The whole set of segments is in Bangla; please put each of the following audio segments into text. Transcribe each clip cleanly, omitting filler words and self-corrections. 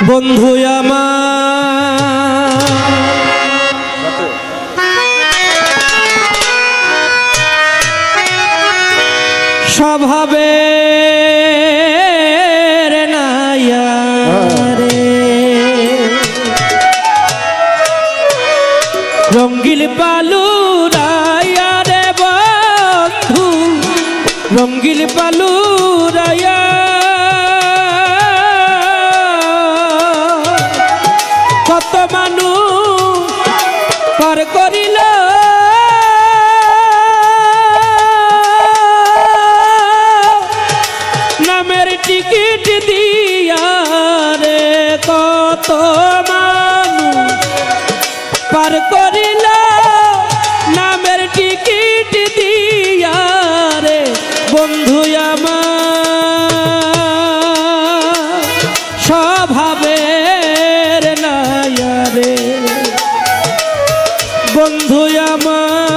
বন্ধু আমার স্বভাবের নাইয়া রে রঙ্গিল পালু রায়া রে বন্ধু রঙ্গিল পালু রায়া কত মানুষ পার করিল নামের টিকিট দিয়া রে কত মানুষ পার করিল নামের টিকিট দিয়া রে বন্ধু আমার স্বভাবের নাইয়া রে বন্ধু আমার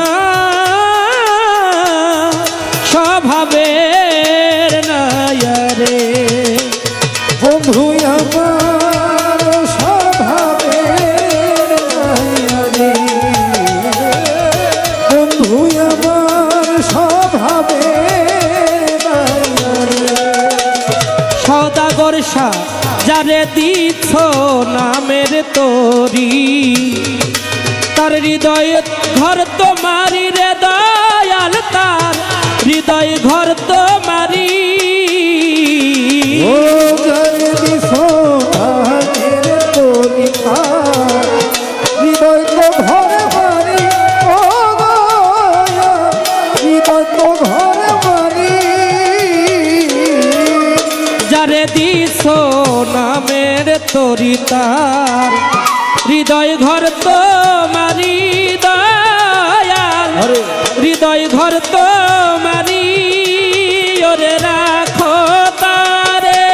স্বভাবের নাইয়া রে বন্ধু আমার স্বভাবের নাইয়া রে বন্ধু আমার স্বভাবের নাইয়া রে সদাগর শাহ যারে দিচ্ছ নামের তরি তার হৃদয় ঘর তোমারি রে দয়াল তার হৃদয় ঘর তোমারি ও জয় দিছো তাহের তরিকা হৃদয় তো ঘরে বাড়ি ও গয়া হৃদয় তো ঘরে বাড়ি যারে দিছ নামের তরি তার হৃদয় ঘর তোমারি দয়াল হৃদয় ঘর তোমারি ওরে রাখো তারে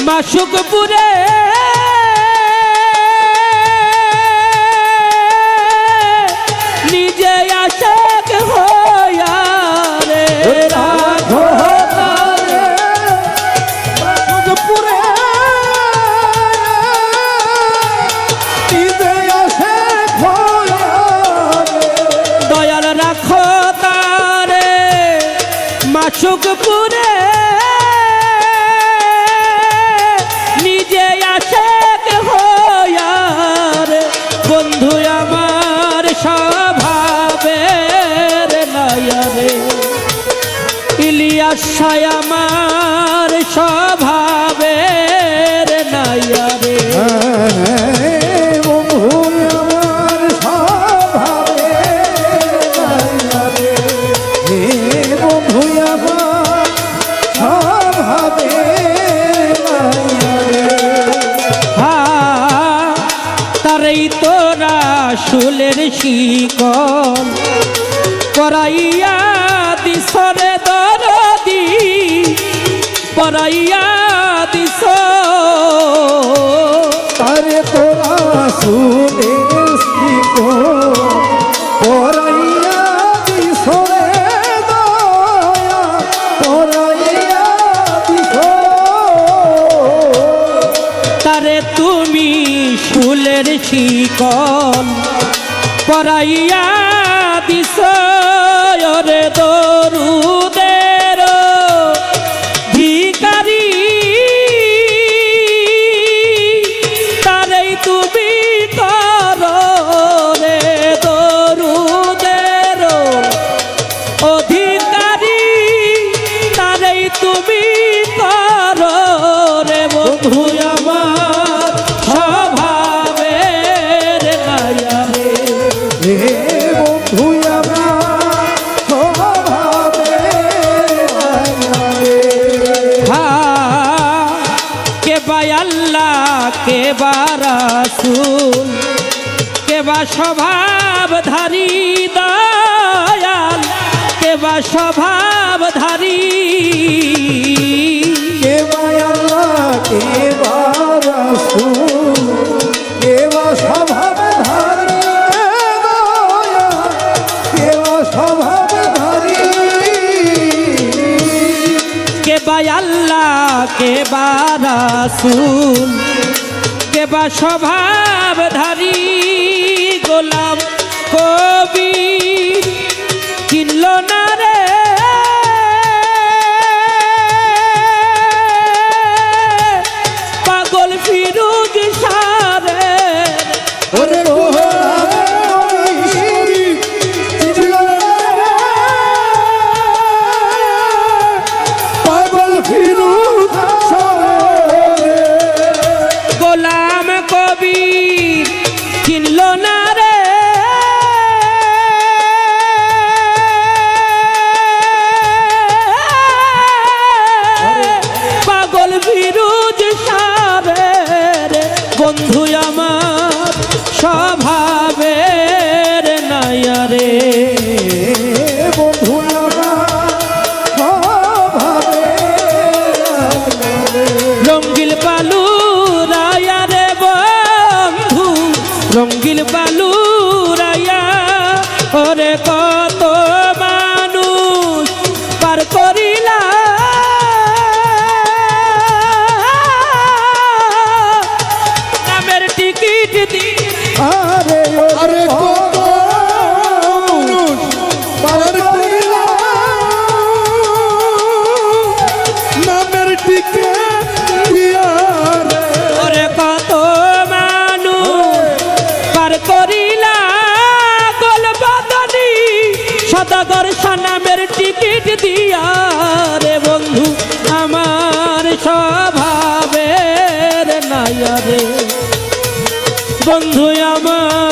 মাসুকপুরে নিজে আশেক হইয়া রে রাখো তারে মাসুকপুরে নিজে আশেক হইয়া রে দয়াল রাখো তারে মাসুকপুরে নিজে আশেক হইয়া রে বন্ধু আমার স্বভাবের নাইয়া রে ইলিয়াস শাহ আমার স্বভাবের নাইয়া রে বন্ধু আমার স্বভাবের নাইয়া রে হে বন্ধু আমার স্বভাবের নাইয়া রে তারেই তোরা শুলের শিকল পরাইয়া দিশরে দরদি পরাইয়া দিশ তারে তোরা শুনে শিখো পরাইয়া দিশরে দয়া পরাইয়া দিশ তারে তুমি শুলের শিকল পরাইয়া দিশ রে দরুদের ভিকারি তারেই তুমি করো রে দরুদের অধিকারী তারেই তুমি করো রে বন্ধু আমার স্বভাবের নাইয়া রে হে বন্ধু আমার স্বভাবের নাইয়া রে কে বা আল্লাহ কে বা রাসূল কে বা স্বভাবধারী দয়াল কে বা স্বভাবধারী কে বা আল্লাহ কে বা রাসূল কে বা স্বভাবধারী দয়া কে বা স্বভাবধারী কে বা আল্লাহ কে বা রাসূল কে বা স্বভাবধারী গোলাম কবি কিনল না রে পাগল ফিরুজ সারে ওরে পাগল ফিরুজ গোলাম কবি কিনল না রে পাগল ফিরুজ সারে বন্ধু আমার স্বভাবের নাইয়া রে বন্ধু রঙ্গিল বালু রায়া রে বন্ধু রঙ্গিল বালু রায়া ওরে কত মানুষ পার করিলা নামের টিকিট দি আরে আরে কত মানুষ পার করিলা নামের টিকিট দিয়া রে ওরে কত মানুষ পার করিলা গোলবাদনী সদাগর সনামের টিকিট দিয়া রে বন্ধু আমার স্বভাবের নাইয়া রে বন্ধু আমার